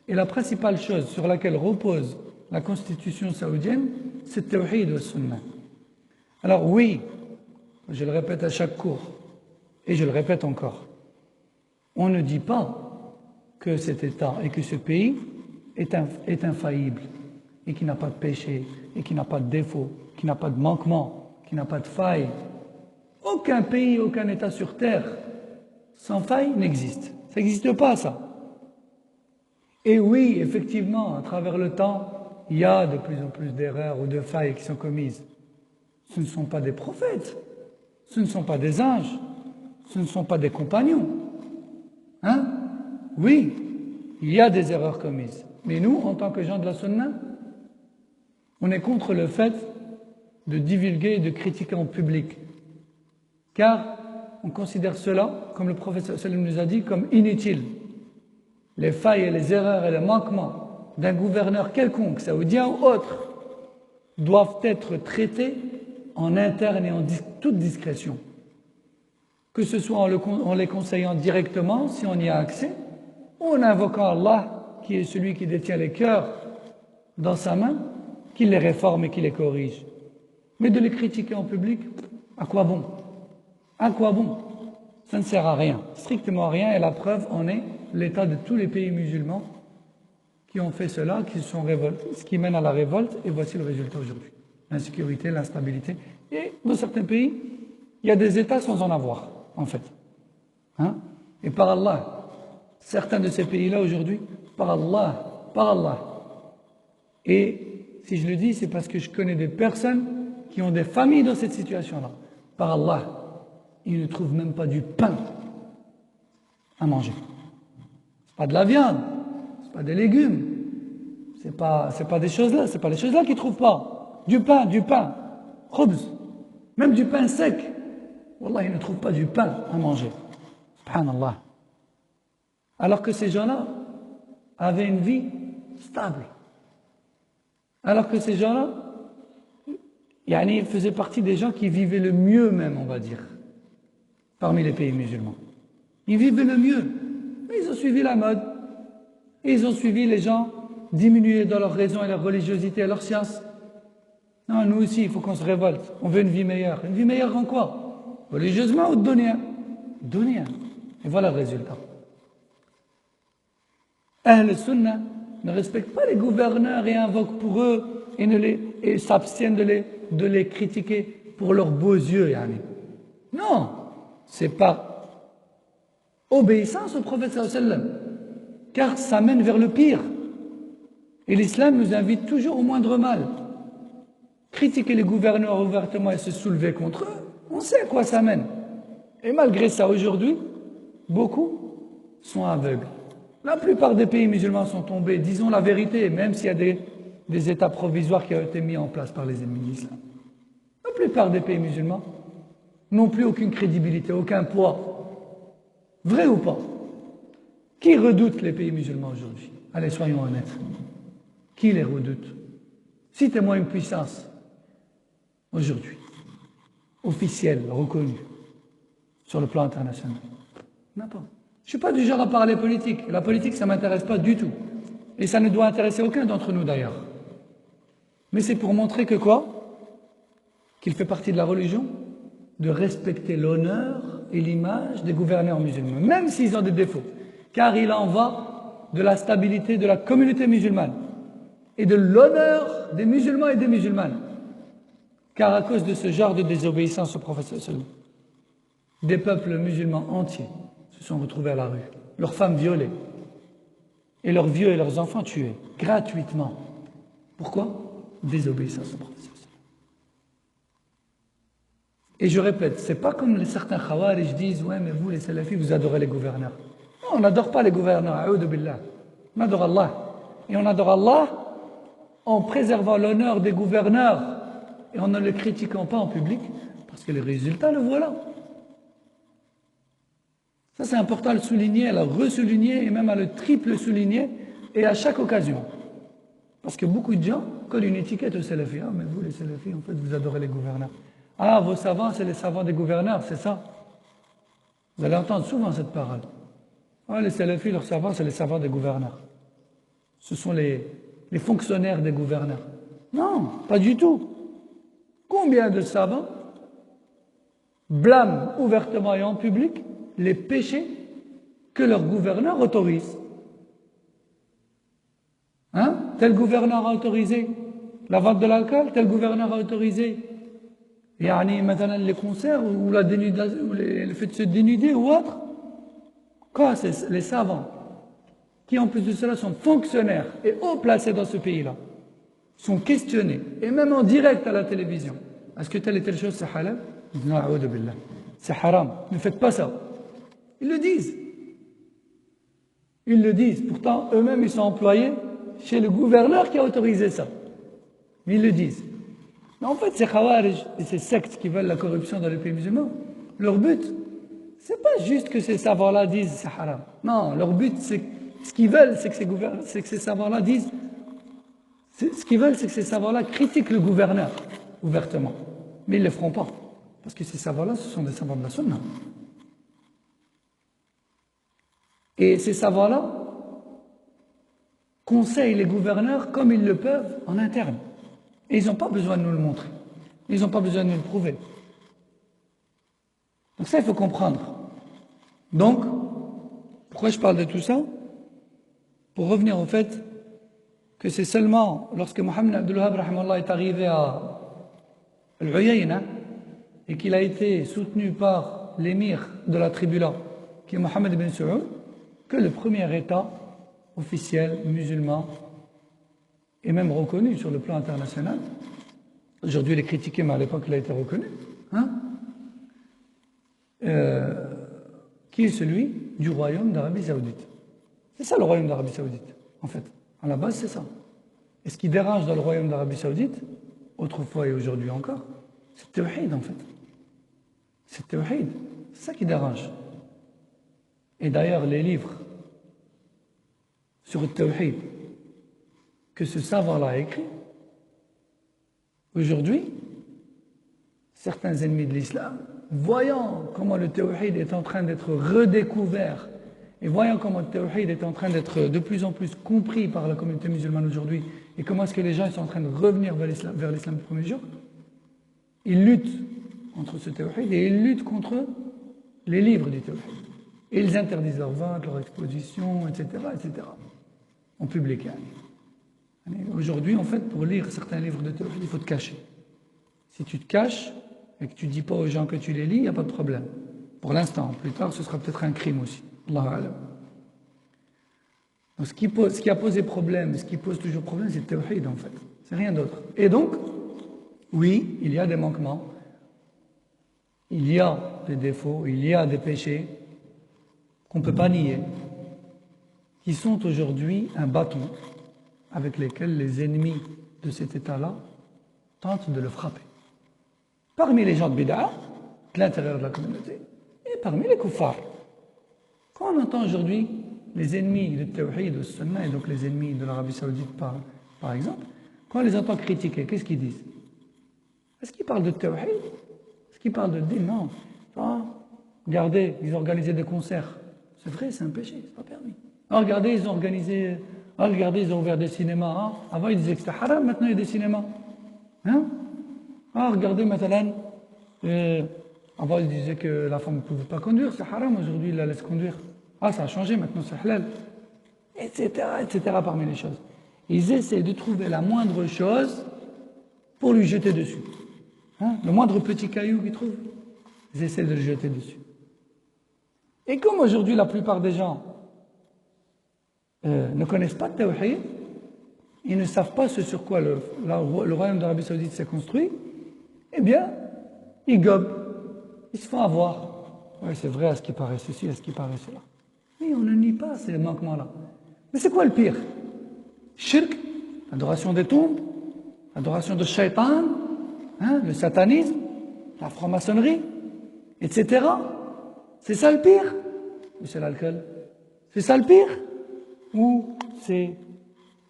Et la principale chose sur laquelle repose la constitution saoudienne, c'est le Tawhid ou Sunna. Alors oui, je le répète à chaque cours, et je le répète encore, on ne dit pas que cet État et que ce pays est infaillible, et qui n'a pas de péché, et qui n'a pas de défaut, qui n'a pas de manquement, qui n'a pas de faille. Aucun pays, aucun État sur Terre sans faille n'existe. Ça n'existe pas, ça. Et oui, effectivement, à travers le temps, il y a de plus en plus d'erreurs ou de failles qui sont commises. Ce ne sont pas des prophètes, ce ne sont pas des anges, ce ne sont pas des compagnons. Hein? Oui, il y a des erreurs commises. Mais nous, en tant que gens de la Sunna, on est contre le fait de divulguer et de critiquer en public. Car on considère cela, comme le prophète sallallahu alayhi wa sallam nous a dit, comme inutile. Les failles et les erreurs et les manquements d'un gouverneur quelconque, saoudien ou autre, doivent être traités en interne et en toute discrétion. Que ce soit en les conseillant directement, si on y a accès, ou en invoquant Allah, qui est celui qui détient les cœurs dans sa main, qu'il les réforme et qu'il les corrige. Mais de les critiquer en public, à quoi bon? À quoi bon? Ça ne sert à rien, strictement à rien, et la preuve en est l'état de tous les pays musulmans qui ont fait cela, qui se sont révoltés, ce qui mène à la révolte, et voici le résultat aujourd'hui. L'insécurité, l'instabilité. Et dans certains pays, il y a des États sans en avoir, en fait. Hein? Et par Allah, certains de ces pays-là aujourd'hui, par Allah. Et si je le dis, c'est parce que je connais des personnes qui ont des familles dans cette situation-là. Par Allah, ils ne trouvent même pas du pain à manger. C'est pas de la viande, c'est pas des légumes, c'est pas des choses-là, c'est pas les choses-là qu'ils trouvent pas. Du pain, khubz, même du pain sec. Wallah, ils ne trouvent pas du pain à manger. Subhanallah. Alors que ces gens-là avaient une vie stable. Alors que ces gens-là, faisaient partie des gens qui vivaient le mieux même, on va dire, parmi les pays musulmans. Ils vivaient le mieux. Mais ils ont suivi la mode. Ils ont suivi les gens diminuer dans leur raison et leur religiosité et leur science. Non, nous aussi, il faut qu'on se révolte. On veut une vie meilleure. Une vie meilleure en quoi? Religieusement ou de dunya? Dunya. Et voilà le résultat. Ahl Sunnah ne respectent pas les gouverneurs et invoquent pour eux et s'abstiennent de les critiquer pour leurs beaux yeux. Non, c'est par obéissance au prophète sallallahu alayhi wa sallam, car ça mène vers le pire. Et l'islam nous invite toujours au moindre mal. Critiquer les gouverneurs ouvertement et se soulever contre eux, on sait à quoi ça mène. Et malgré ça, aujourd'hui, beaucoup sont aveugles. La plupart des pays musulmans sont tombés, disons la vérité, même s'il y a des états provisoires qui ont été mis en place par les ennemis de l'islam. La plupart des pays musulmans n'ont plus aucune crédibilité, aucun poids. Vrai ou pas? Qui redoute les pays musulmans aujourd'hui? Allez, soyons honnêtes. Qui les redoute? Citez-moi une puissance aujourd'hui, officielle, reconnue, sur le plan international. Non, pas. Je ne suis pas du genre à parler politique. La politique, ça ne m'intéresse pas du tout. Et ça ne doit intéresser aucun d'entre nous d'ailleurs. Mais c'est pour montrer que quoi? Qu'il fait partie de la religion, de respecter l'honneur et l'image des gouverneurs musulmans, même s'ils ont des défauts. Car il en va de la stabilité de la communauté musulmane et de l'honneur des musulmans et des musulmanes. Car à cause de ce genre de désobéissance au prophète sallallahu alayhi wa sallam, des peuples musulmans entiers se sont retrouvés à la rue, leurs femmes violées, et leurs vieux et leurs enfants tués, gratuitement. Pourquoi? Désobéissance au prophète. Et je répète, c'est pas comme certains khawarij disent, ouais, mais vous les salafis, vous adorez les gouverneurs. Non, on n'adore pas les gouverneurs, a'oudhu billah. On adore Allah. Et on adore Allah en préservant l'honneur des gouverneurs et en ne le critiquant pas en public, parce que les résultats, le voilà. Ça, c'est important à le souligner, à le ressouligner et même à le triple souligner et à chaque occasion. Parce que beaucoup de gens collent une étiquette aux salafis. Ah, mais vous, les salafis, en fait, vous adorez les gouverneurs. Ah, vos savants, c'est les savants des gouverneurs, c'est ça? Vous allez entendre souvent cette parole. Ah, les salafis, leurs savants, c'est les savants des gouverneurs. Ce sont les fonctionnaires des gouverneurs. Non, pas du tout. Combien de savants blâment ouvertement et en public les péchés que leur gouverneur autorise? Hein? Tel gouverneur a autorisé la vente de l'alcool, tel gouverneur a autorisé maintenant les concerts ou le fait de se dénuder ou autre. Quoi, c'est les savants qui en plus de cela sont fonctionnaires et haut placés dans ce pays-là, sont questionnés, et même en direct à la télévision. Est-ce que telle et telle chose c'est halal? Non, c'est haram, ne faites pas ça. Ils le disent. Ils le disent. Pourtant, eux-mêmes, ils sont employés chez le gouverneur qui a autorisé ça. Mais ils le disent. Mais en fait, ces khawarij et ces sectes qui veulent la corruption dans les pays musulmans, leur but, c'est pas juste que ces savants-là disent c'est haram. Non, leur but, c'est ce qu'ils veulent, c'est que ces savants-là disent. Ce qu'ils veulent, c'est que ces savants-là critiquent le gouverneur ouvertement. Mais ils ne le feront pas. Parce que ces savants-là, ce sont des savants de la sunna. Et ces savants-là conseillent les gouverneurs comme ils le peuvent en interne. Et ils n'ont pas besoin de nous le montrer. Ils n'ont pas besoin de nous le prouver. Donc ça, il faut comprendre. Donc, pourquoi je parle de tout ça? Pour revenir au fait que c'est seulement lorsque Mohammed Abdul Wahhab rahimahullah est arrivé à Al-Uyayna et qu'il a été soutenu par l'émir de la tribu là, qui est Mohammed ibn Saoud, que le premier État officiel musulman est même reconnu sur le plan international. Aujourd'hui, il est critiqué, mais à l'époque, il a été reconnu. Qui est celui du royaume d'Arabie Saoudite. C'est ça le royaume d'Arabie Saoudite, en fait. À la base, c'est ça. Et ce qui dérange dans le royaume d'Arabie Saoudite, autrefois et aujourd'hui encore, c'est le tawhid, en fait. C'est le tawhid. C'est ça qui dérange. Et d'ailleurs, les livres sur le tawhid que ce savant-là a écrit, aujourd'hui, certains ennemis de l'islam, voyant comment le tawhid est en train d'être redécouvert et voyant comment le tawhid est en train d'être de plus en plus compris par la communauté musulmane aujourd'hui et comment est-ce que les gens sont en train de revenir vers l'islam du premier jour, ils luttent contre ce tawhid et ils luttent contre les livres du tawhid. Et ils interdisent leur vente, leur exposition, etc., etc. en public. Aujourd'hui, en fait, pour lire certains livres de tawhid, il faut te cacher. Si tu te caches et que tu ne dis pas aux gens que tu les lis, il n'y a pas de problème. Pour l'instant, plus tard, ce sera peut-être un crime aussi. Allahu a'lam. Donc, ce qui a posé problème, ce qui pose toujours problème, c'est le tawhid, en fait. C'est rien d'autre. Et donc, oui, il y a des manquements, il y a des défauts, il y a des péchés qu'on ne peut pas nier, qui sont aujourd'hui un bâton avec lesquels les ennemis de cet état-là tentent de le frapper. Parmi les gens de bid'a, de l'intérieur de la communauté, et parmi les kuffars. Quand on entend aujourd'hui les ennemis du tawhid, du sunnah, et donc les ennemis de l'Arabie Saoudite par exemple, quand on les entend critiquer, qu'est-ce qu'ils disent? Est-ce qu'ils parlent de tawhid? Est-ce qu'ils parlent de din? Non. Regardez, ils ont organisé des concerts. C'est vrai, c'est un péché, c'est pas permis. Regardez, ils ont ouvert des cinémas. Avant, ils disaient que c'était haram, maintenant il y a des cinémas. Regardez, maintenant, avant, ils disaient que la femme ne pouvait pas conduire, c'est haram, aujourd'hui, ils la laissent conduire. Ça a changé, maintenant c'est halal. Etc., etc., parmi les choses. Ils essaient de trouver la moindre chose pour lui jeter dessus. Le moindre petit caillou qu'ils trouvent, ils essaient de le jeter dessus. Et comme aujourd'hui, la plupart des gens ne connaissent pas de tawhid, ils ne savent pas ce sur quoi le royaume d'Arabie Saoudite s'est construit, eh bien, ils gobent, ils se font avoir. Oui, c'est vrai, à ce qui paraît ceci, à ce qui paraît cela. Mais on ne nie pas ces manquements-là. Mais c'est quoi le pire? Shirk, l'adoration des tombes, l'adoration de shaitan, le satanisme, la franc-maçonnerie, etc. C'est ça le pire? Ou c'est l'alcool? C'est ça le pire? Ou c'est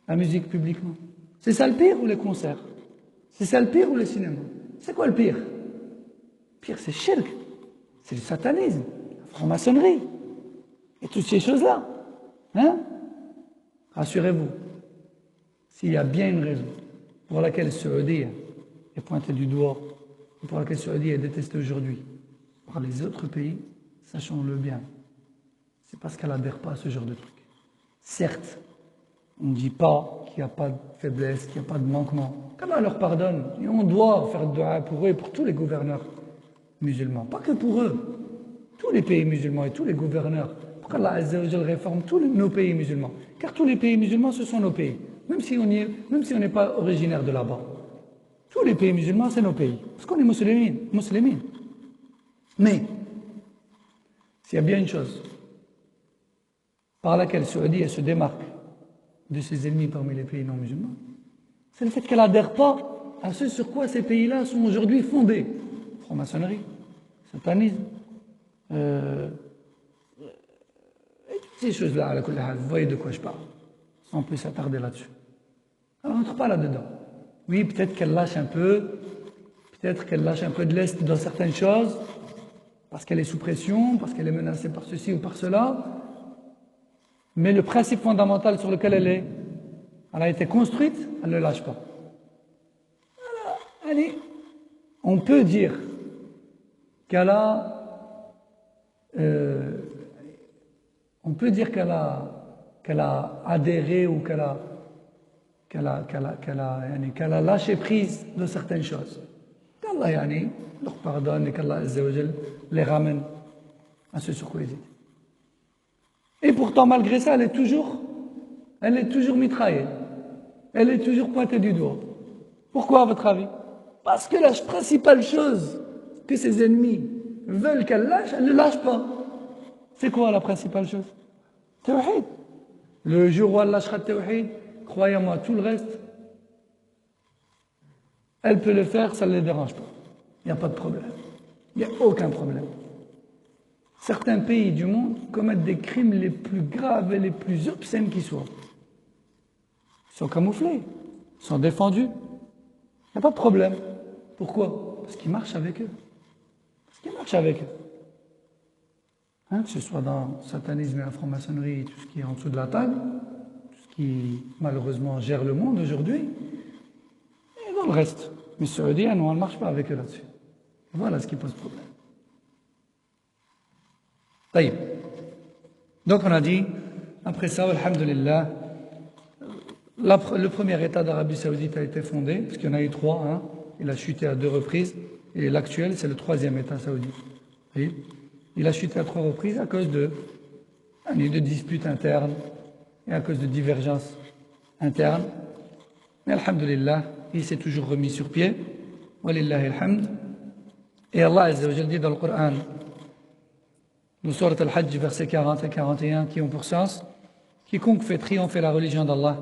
la musique publiquement? C'est ça le pire ou les concerts? C'est ça le pire ou le cinéma? C'est quoi le pire? Pire, c'est shirk, c'est le satanisme, la franc-maçonnerie, et toutes ces choses-là. Hein? Rassurez-vous, s'il y a bien une raison pour laquelle le Saoudi est pointé du doigt, et pour laquelle le Saoudi est détesté aujourd'hui par les autres pays, sachons-le bien, c'est parce qu'elle n'adhère pas à ce genre de truc. Certes, on ne dit pas qu'il n'y a pas de faiblesse, qu'il n'y a pas de manquement. Qu'Allah leur pardonne. Et on doit faire dua pour eux et pour tous les gouverneurs musulmans. Pas que pour eux. Tous les pays musulmans et tous les gouverneurs. Pour qu'Allah Azza wa Jal réforme tous nos pays musulmans. Car tous les pays musulmans, ce sont nos pays. Même si on n'est pas originaire de là-bas. Tous les pays musulmans, c'est nos pays. Parce qu'on est musulmans. Mais, s'il y a bien une chose par laquelle Saoudi se démarque de ses ennemis parmi les pays non musulmans, c'est le fait qu'elle n'adhère pas à ce sur quoi ces pays-là sont aujourd'hui fondés. Franc-maçonnerie, satanisme, et toutes ces choses-là, vous voyez de quoi je parle, on peut s'attarder là-dessus. Alors, on n'entre pas là-dedans. Oui, peut-être qu'elle lâche un peu de l'Est dans certaines choses, parce qu'elle est sous pression, parce qu'elle est menacée par ceci ou par cela, mais le principe fondamental sur lequel elle a été construite, elle ne le lâche pas. Alors, allez, on peut dire qu'elle a adhéré ou qu'elle a lâché prise de certaines choses. Qu'Allah leur pardonne et qu'Allah Azza wa Jal les ramène à ce sur quoi ils étaient. Et pourtant, malgré ça, elle est toujours mitraillée. Elle est toujours pointée du doigt. Pourquoi, à votre avis? Parce que la principale chose que ses ennemis veulent qu'elle lâche, elle ne lâche pas. C'est quoi la principale chose? Tawhid. Le jour où elle lâchera Tawhid, croyez-moi, tout le reste, elle peut le faire, ça ne les dérange pas. Il n'y a pas de problème. Il n'y a aucun problème. Certains pays du monde commettent des crimes les plus graves et les plus obscènes qui soient. Ils sont camouflés, ils sont défendus. Il n'y a pas de problème. Pourquoi? Parce qu'ils marchent avec eux. Hein, que ce soit dans le satanisme et la franc-maçonnerie, tout ce qui est en dessous de la table, tout ce qui malheureusement gère le monde aujourd'hui, et dans le reste. Mais Saoudiens, non, on ne marche pas avec eux là-dessus. Voilà ce qui pose problème. طيب. Donc on a dit, après ça, alhamdulillah, le premier État d'Arabie Saoudite a été fondé, parce qu'il y en a eu 3, hein, il a chuté à 2 reprises, et l'actuel c'est le 3e État saoudien. Et il a chuté à 3 reprises à cause de disputes internes et à cause de divergences internes. Mais alhamdulillah, il s'est toujours remis sur pied. Walillahi alhamd. Et Allah Azza wa Jal dit dans le Coran, nous Surat Al-Hajj, versets 40 et 41, qui ont pour sens: quiconque fait triompher la religion d'Allah,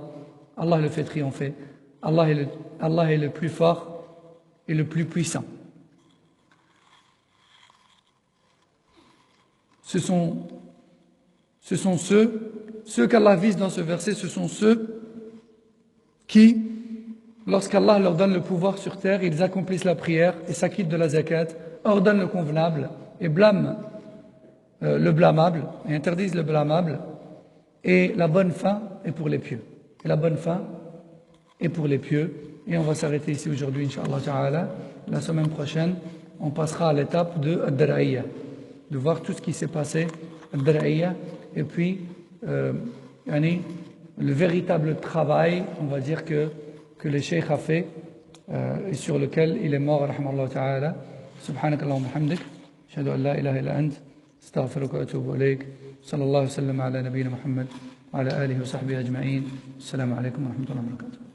Allah le fait triompher. Allah est le plus fort et le plus puissant. Ce sont ceux qu'Allah vise dans ce verset, ce sont ceux qui, lorsqu'Allah leur donne le pouvoir sur terre, ils accomplissent la prière et s'acquittent de la zakat, ordonnent le convenable et blâment le blâmable, et interdisent le blâmable, et la bonne fin est pour les pieux. Et on va s'arrêter ici aujourd'hui, Inch'Allah Ta'ala. La semaine prochaine, on passera à l'étape de Ad-Dar'iyya, de voir tout ce qui s'est passé, Ad-Dar'iyya, et puis le véritable travail, on va dire, que le cheikh a fait, et sur lequel il est mort, rahmallahu ta'ala. Subhanakallahumma hamdik, ashhadu an la ilaha illa ant, astaghfiruka wa atubu ilayk. Sallallahu sallam ala nabiyyina Muhammad wa ala alihi wa sahbihi ajma'in. Assalamu alaikum wa rahmatullahi wa barakatuh.